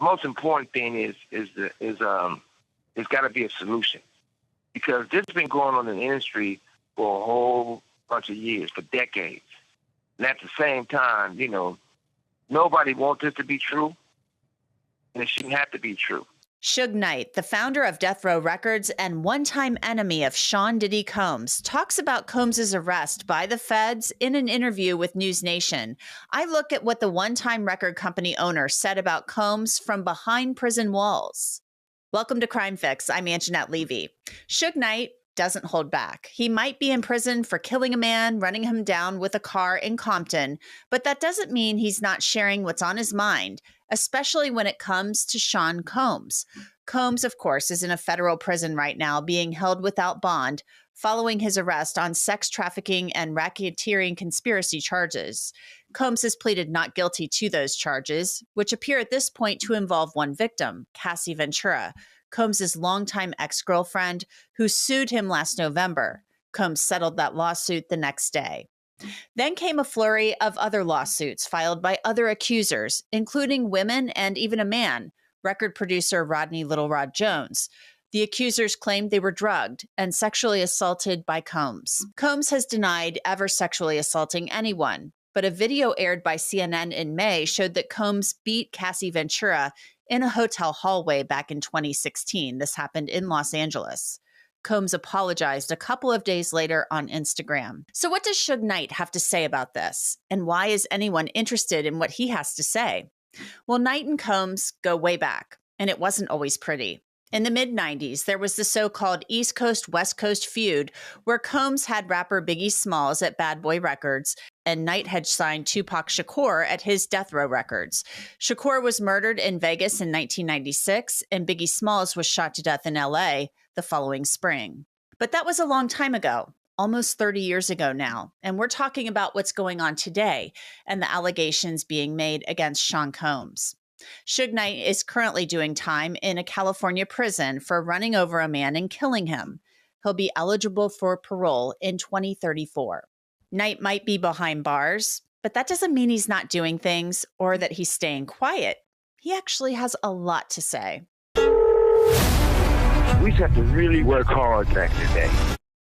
most important thing is there's got to be a solution, because this has been going on in the industry for a whole bunch of years, for decades. And at the same time, you know, nobody wants this to be true, and it shouldn't have to be true. Suge Knight, the founder of Death Row Records and one-time enemy of Sean Diddy Combs, talks about Combs' arrest by the feds in an interview with News Nation. I look at what the one-time record company owner said about Combs from behind prison walls. Welcome to Crime Fix. I'm Anjanette Levy. Suge Knight doesn't hold back. He might be in prison for killing a man, running him down with a car in Compton, but that doesn't mean he's not sharing what's on his mind, especially when it comes to Sean Combs. Combs, of course, is in a federal prison right now, being held without bond following his arrest on sex trafficking and racketeering conspiracy charges. Combs has pleaded not guilty to those charges, which appear at this point to involve one victim, Cassie Ventura, Combs' longtime ex-girlfriend, who sued him last November. Combs settled that lawsuit the next day. Then came a flurry of other lawsuits filed by other accusers, including women and even a man, record producer Rodney Little Rod Jones. The accusers claimed they were drugged and sexually assaulted by Combs. Combs has denied ever sexually assaulting anyone, but a video aired by CNN in May showed that Combs beat Cassie Ventura in a hotel hallway back in 2016. This happened in Los Angeles. Combs apologized a couple of days later on Instagram. So what does Suge Knight have to say about this? And why is anyone interested in what he has to say? Well, Knight and Combs go way back, and it wasn't always pretty. In the mid-90s, there was the so-called East Coast-West Coast feud where Combs had rapper Biggie Smalls at Bad Boy Records, and Knight had signed Tupac Shakur at his Death Row Records. Shakur was murdered in Vegas in 1996, and Biggie Smalls was shot to death in L.A. the following spring. But that was a long time ago, almost 30 years ago now, and we're talking about what's going on today and the allegations being made against Sean Combs. Suge Knight is currently doing time in a California prison for running over a man and killing him. He'll be eligible for parole in 2034. Knight might be behind bars, but that doesn't mean he's not doing things or that he's staying quiet. He actually has a lot to say. We just have to really work hard back in the day.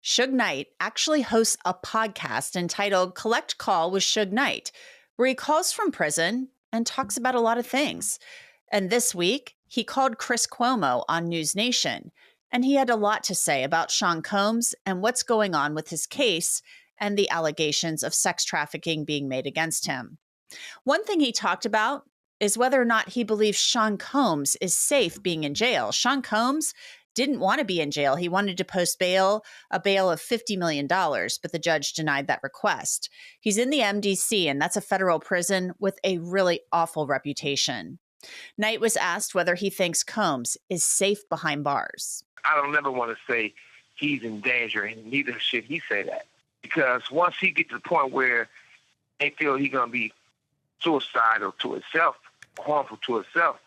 Suge Knight actually hosts a podcast entitled Collect Call with Suge Knight, where he calls from prison and talks about a lot of things. And this week, he called Chris Cuomo on News Nation, and he had a lot to say about Sean Combs and what's going on with his case and the allegations of sex trafficking being made against him. One thing he talked about is whether or not he believes Sean Combs is safe being in jail. Sean Combs didn't want to be in jail. He wanted to post bail, a bail of $50 million, but the judge denied that request. He's in the MDC, and that's a federal prison with a really awful reputation. Knight was asked whether he thinks Combs is safe behind bars. I don't ever want to say he's in danger, and neither should he say that. Because once he gets to the point where they feel he's going to be suicidal to himself, harmful to himself,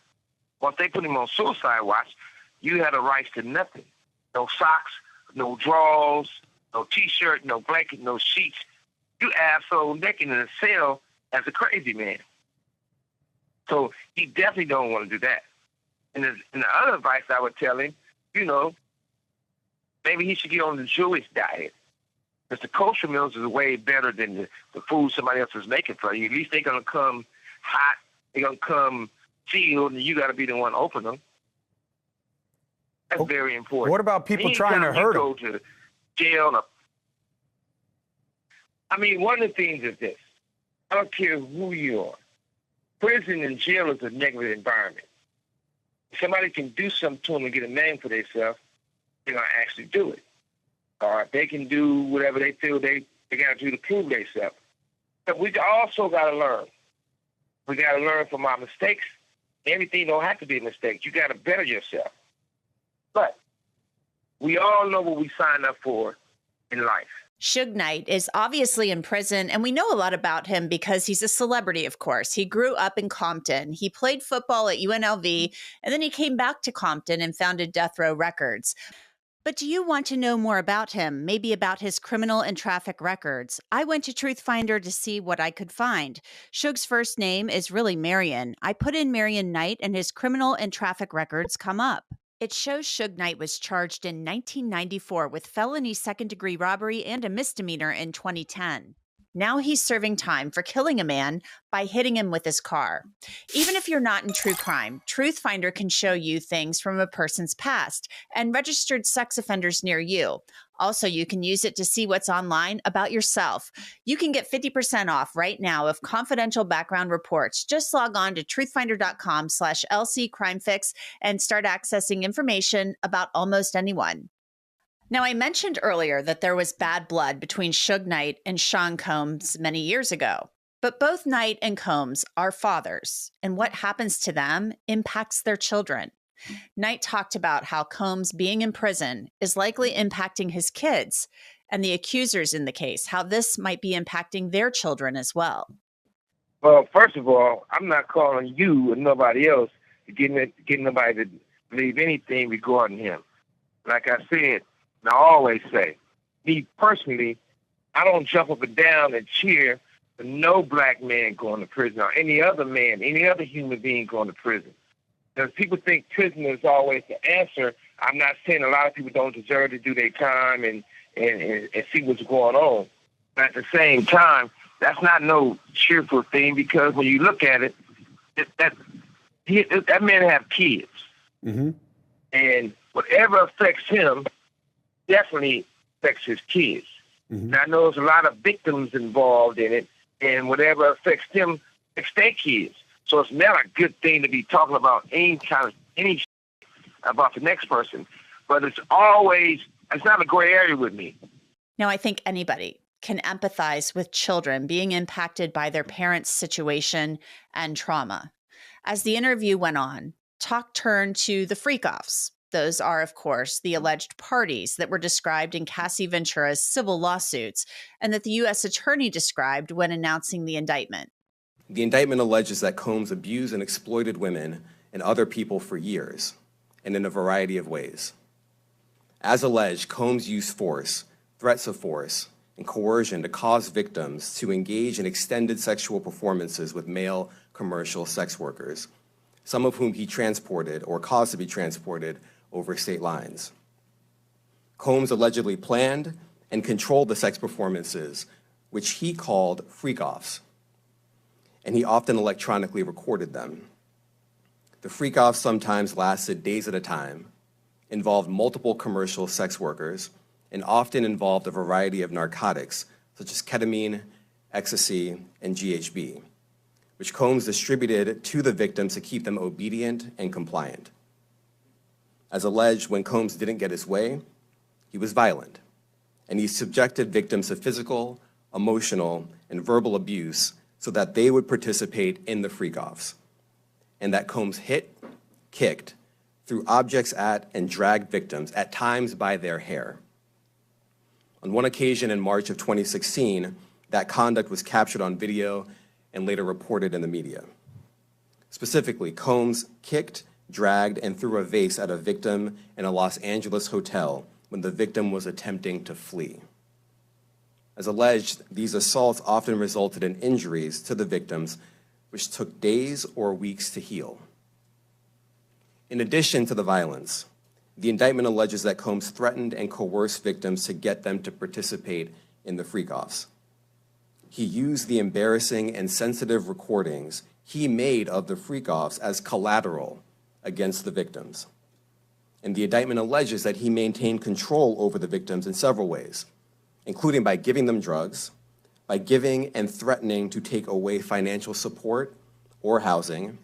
once they put him on suicide watch, you had a right to nothing. No socks, no drawers, no T-shirt, no blanket, no sheets. You asshole naked in a cell as a crazy man. So he definitely don't want to do that. And the other advice I would tell him, you know, maybe he should get on the Jewish diet. Because the kosher meals is way better than the food somebody else is making for you. At least they're going to come hot. They're going to come sealed, and you got to be the one to open them. That's very important. What about people trying to hurt him? Go to jail. I mean, one of the things is this. I don't care who you are. Prison and jail is a negative environment. If somebody can do something to them and get a name for themselves, they're going to actually do it. Or they can do whatever they feel they got to do to prove themselves. But we also got to learn. We got to learn from our mistakes. Everything don't have to be a mistake. You got to better yourself. But we all know what we sign up for in life. Suge Knight is obviously in prison, and we know a lot about him because he's a celebrity, of course. He grew up in Compton. He played football at UNLV, and then he came back to Compton and founded Death Row Records. But do you want to know more about him, maybe about his criminal and traffic records? I went to Truthfinder to see what I could find. Suge's first name is really Marion. I put in Marion Knight and his criminal and traffic records come up. It shows Suge Knight was charged in 1994 with felony second-degree robbery and a misdemeanor in 2010. Now he's serving time for killing a man by hitting him with his car. Even if you're not in true crime, Truthfinder can show you things from a person's past and registered sex offenders near you. Also, you can use it to see what's online about yourself. You can get 50% off right now of confidential background reports. Just log on to truthfinder.com/LCCrimeFix and start accessing information about almost anyone. Now, I mentioned earlier that there was bad blood between Suge Knight and Sean Combs many years ago. But both Knight and Combs are fathers, and what happens to them impacts their children. Knight talked about how Combs being in prison is likely impacting his kids, and the accusers in the case, how this might be impacting their children as well. Well, first of all, I'm not calling you or nobody else to get nobody to believe anything regarding him. Like I said, and I always say, me personally, I don't jump up and down and cheer for no black man going to prison or any other man, any other human being going to prison. Because people think prison is always the answer. I'm not saying a lot of people don't deserve to do their time and see what's going on. But at the same time, that's not no cheerful thing, because when you look at it, that man have kids. Mm-hmm. And whatever affects him definitely affects his kids. Mm-hmm. And I know there's a lot of victims involved in it, and whatever affects them affects their kids. So it's not a good thing to be talking about any about the next person. But it's not a gray area with me. Now, I think anybody can empathize with children being impacted by their parents' situation and trauma. As the interview went on, talk turned to the freak-offs. Those are, of course, the alleged parties that were described in Cassie Ventura's civil lawsuits and that the U.S. attorney described when announcing the indictment. The indictment alleges that Combs abused and exploited women and other people for years, and in a variety of ways. As alleged, Combs used force, threats of force, and coercion to cause victims to engage in extended sexual performances with male commercial sex workers, some of whom he transported or caused to be transported over state lines. Combs allegedly planned and controlled the sex performances, which he called freak-offs, and he often electronically recorded them. The freak-offs sometimes lasted days at a time, involved multiple commercial sex workers, and often involved a variety of narcotics, such as ketamine, ecstasy, and GHB, which Combs distributed to the victims to keep them obedient and compliant. As alleged, when Combs didn't get his way, he was violent, and he subjected victims to physical, emotional, and verbal abuse so that they would participate in the freak-offs, and that Combs hit, kicked, threw objects at, and dragged victims, at times by their hair. On one occasion in March of 2016, that conduct was captured on video and later reported in the media. Specifically, Combs kicked, dragged, and threw a vase at a victim in a Los Angeles hotel when the victim was attempting to flee. As alleged, these assaults often resulted in injuries to the victims, which took days or weeks to heal. In addition to the violence, the indictment alleges that Combs threatened and coerced victims to get them to participate in the freak-offs. He used the embarrassing and sensitive recordings he made of the freak-offs as collateral against the victims. And the indictment alleges that he maintained control over the victims in several ways, including by giving them drugs, by giving and threatening to take away financial support or housing,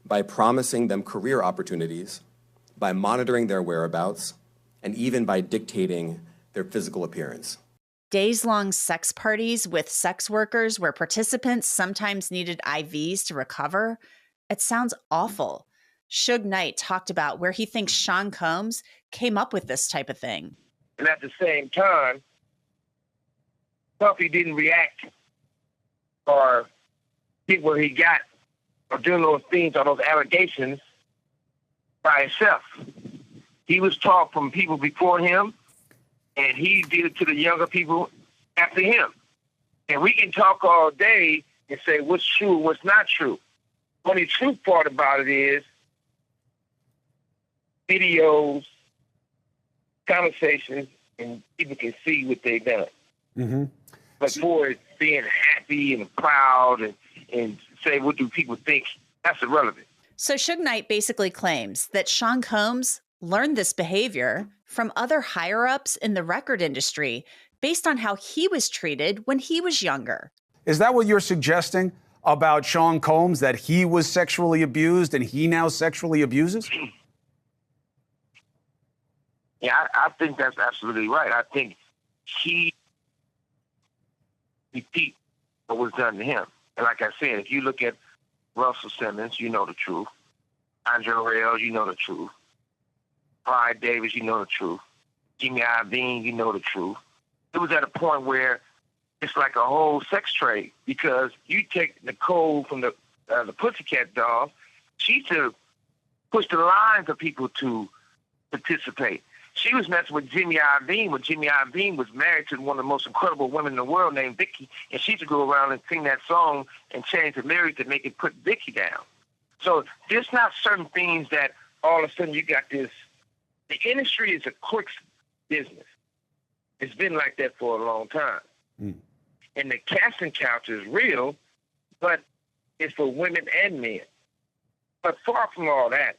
by promising them career opportunities, by monitoring their whereabouts, and even by dictating their physical appearance. Days-long sex parties with sex workers where participants sometimes needed IVs to recover? It sounds awful. Suge Knight talked about where he thinks Sean Combs came up with this type of thing. And at the same time, Puffy didn't react or get where he got or doing those things or those allegations by himself. He was taught from people before him, and he did it to the younger people after him. And we can talk all day and say what's true and what's not true. The only true part about it is videos, conversations, and people can see what they've done. Mm-hmm. But for it being happy and proud and say what do people think, that's irrelevant. So Suge Knight basically claims that Sean Combs learned this behavior from other higher-ups in the record industry based on how he was treated when he was younger. Is that what you're suggesting about Sean Combs, that he was sexually abused and he now sexually abuses? Yeah, I think that's absolutely right. I think he repeat what was done to him. And like I said, if you look at Russell Simmons, you know the truth. Andre Harrell, you know the truth. Clyde Davis, you know the truth. Jimmy Iovine, you know the truth. It was at a point where it's like a whole sex trade, because you take Nicole from the Pussycat Dolls, she used to push the line for people to participate. She was messing with Jimmy Iovine when Jimmy Iovine was married to one of the most incredible women in the world named Vicky, and she used to go around and sing that song and change the lyrics to make it put Vicky down. So there's not certain things that all of a sudden you got this. The industry is a quick business. It's been like that for a long time. Mm. And the casting couch is real, but it's for women and men. But far from all that,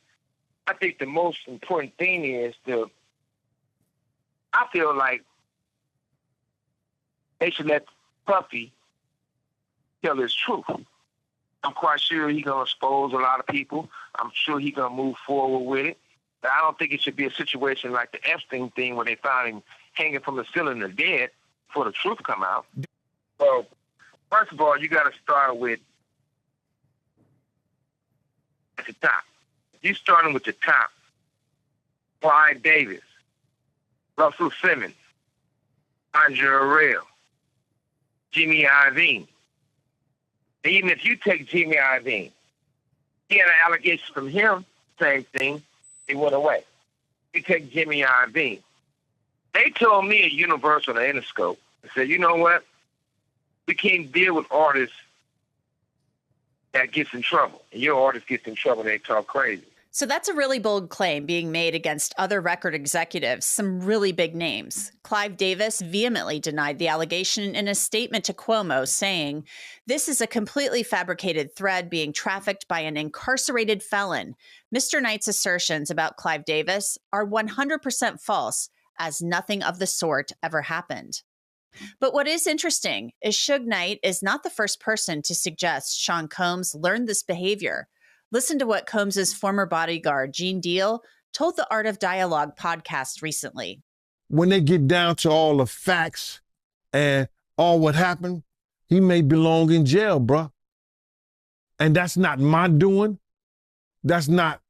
I think the most important thing is I feel like they should let Puffy tell his truth. I'm quite sure he's going to expose a lot of people. I'm sure he's going to move forward with it. But I don't think it should be a situation like the Epstein thing where they found him hanging from the ceiling or dead before the truth come out. So, first of all, you got to start with at the top. You starting with the top. Clyde Davis, Russell Simmons, Andre Harrell, Jimmy Iovine. Even if you take Jimmy Iovine, he had an allegation from him, same thing, it went away. You take Jimmy Iovine. They told me at Universal and Interscope, they said, you know what? We can't deal with artists that gets in trouble. And your artist gets in trouble, they talk crazy. So that's a really bold claim being made against other record executives, some really big names. Clive Davis vehemently denied the allegation in a statement to Cuomo, saying, "This is a completely fabricated thread being trafficked by an incarcerated felon. Mr. Knight's assertions about Clive Davis are 100% false, as nothing of the sort ever happened." But what is interesting is Suge Knight is not the first person to suggest Sean Combs learned this behavior. Listen to what Combs' former bodyguard, Gene Deal, told the Art of Dialogue podcast recently. When they get down to all the facts and all what happened, he may belong in jail, bruh. And that's not my doing. That's not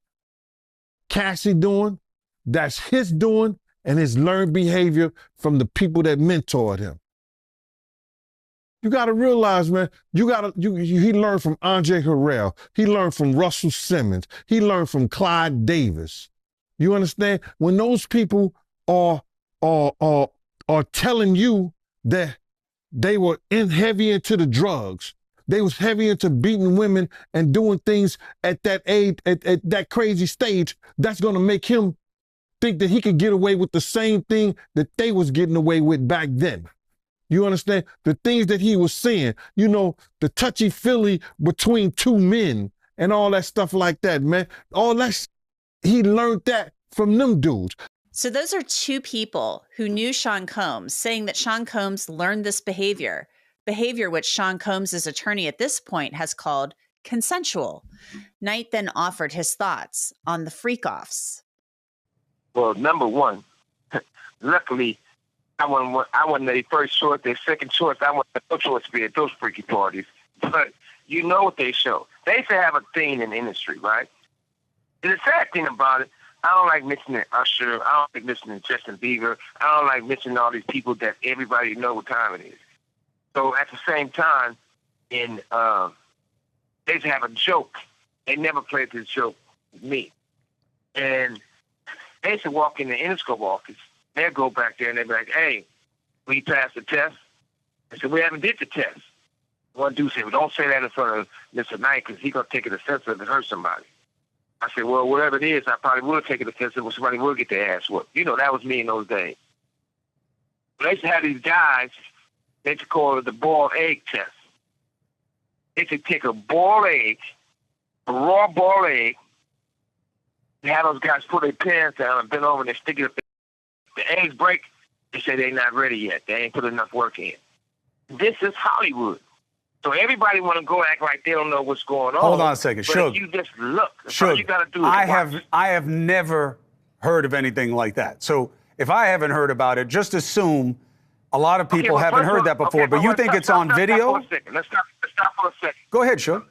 Cassie doing. That's his doing and his learned behavior from the people that mentored him. You got to realize, man, he learned from Andre Harrell. He learned from Russell Simmons. He learned from Clyde Davis. You understand? When those people are telling you that they were heavy into the drugs, they was heavy into beating women and doing things at that age, at that crazy stage, that's going to make him think that he could get away with the same thing that they was getting away with back then. You understand? The things that he was saying, you know, the touchy-feely between two men and all that stuff like that, man. All that, he learned that from them dudes. So those are two people who knew Sean Combs, saying that Sean Combs learned this behavior which Sean Combs' attorney at this point has called consensual. Knight then offered his thoughts on the freak-offs. Well, number one, luckily, I wasn't their first choice, their second choice. I wasn't no choice to be at those freaky parties. But you know what they show. They used to have a thing in the industry, right? And the sad thing about it, I don't like mentioning Usher. I don't like mentioning Justin Bieber. I don't like mentioning all these people that everybody know what time it is. So at the same time, they used to have a joke. They never played this joke with me. And They used to walk in the Interscope office. They'll go back there and they'll be like, hey, we passed the test. I said, we haven't did the test. One dude said, well, don't say that in front of Mr. Knight because he's going to take it offensive and hurt somebody. I said, well, whatever it is, I probably would take it offensive or somebody will get their ass whooped. You know, that was me in those days. But they used to have these guys, they used to call it the boiled egg test. They used to take a boiled egg, a raw boiled egg, and have those guys put their pants down and bend over and they stick it up. The eggs break, they say they're not ready yet. They ain't put enough work in. This is Hollywood. So everybody want to go act like they don't know what's going on. Hold on a second, but Suge. if you just look. That's all you got to do. I have never heard of anything like that. So if I haven't heard about it, just assume a lot of people haven't heard that before. But you think it's on video? Let's stop for a second. Go ahead, Suge.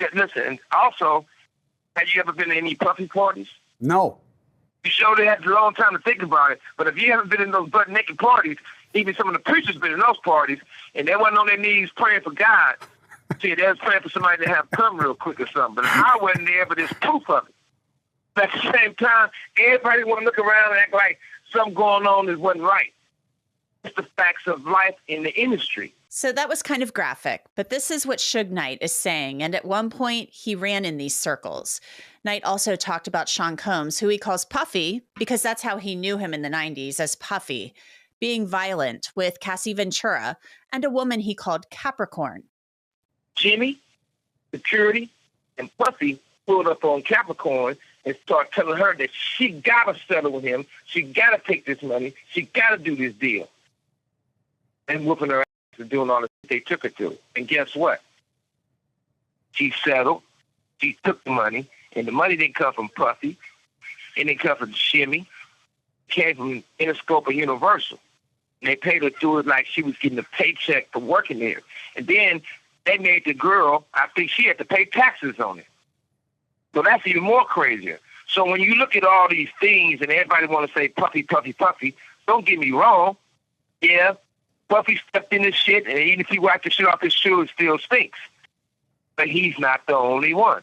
Yeah, listen, also, have you ever been to any puffy parties? No. You sure they had a long time to think about it. But if you haven't been in those butt naked parties, even some of the preachers been in those parties, and they wasn't on their knees praying for God. See, they was praying for somebody to have come real quick or something. But I wasn't there, but there's proof of it. But at the same time, everybody want to look around and act like something going on that wasn't right. It's the facts of life in the industry. So that was kind of graphic, but this is what Suge Knight is saying. And at one point, he ran in these circles. Knight also talked about Sean Combs, who he calls Puffy, because that's how he knew him in the 90s, as Puffy, being violent with Cassie Ventura and a woman he called Capricorn. Jimmy, Security, and Puffy pulled up on Capricorn and started telling her that she got to settle with him. She got to take this money. She got to do this deal. And whooping her ass and doing all the shit they took her to. And guess what? She settled. She took the money. And the money didn't come from Puffy. It didn't come from Shimmy. It came from Interscope or Universal. And they paid her through it like she was getting a paycheck for working there. And then they made the girl, I think she had to pay taxes on it. So that's even more crazier. So when you look at all these things and everybody want to say Puffy, Puffy, Puffy, don't get me wrong. Yeah, Puffy stepped in this shit, and even if he wiped the shit off his shoe, it still stinks. But he's not the only one.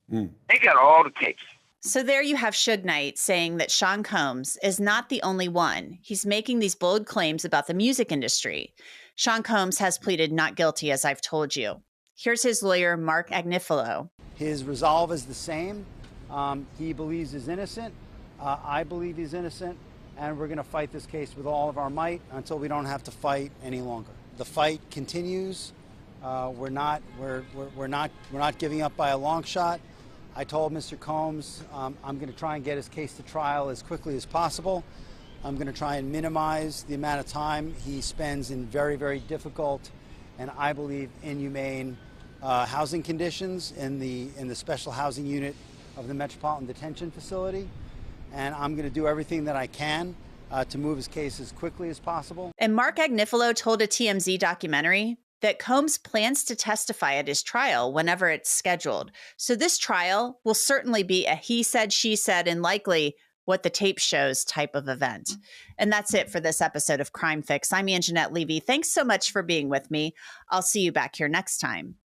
They got all the tapes. So there you have Suge Knight saying that Sean Combs is not the only one. He's making these bold claims about the music industry. Sean Combs has pleaded not guilty, as I've told you. Here's his lawyer, Mark Agnifilo. His resolve is the same. He believes he's innocent. I believe he's innocent. And we're going to fight this case with all of our might until we don't have to fight any longer. The fight continues. We're not giving up by a long shot. I told Mr. Combs I'm going to try and get his case to trial as quickly as possible. I'm going to try and minimize the amount of time he spends in very, very difficult and I believe inhumane housing conditions in the special housing unit of the Metropolitan Detention Facility. And I'm going to do everything that I can to move his case as quickly as possible. And Mark Agnifilo told a TMZ documentary that Combs plans to testify at his trial whenever it's scheduled. So this trial will certainly be a he said, she said, and likely what the tape shows type of event. And that's it for this episode of Crime Fix. I'm Anjanette Levy. Thanks so much for being with me. I'll see you back here next time.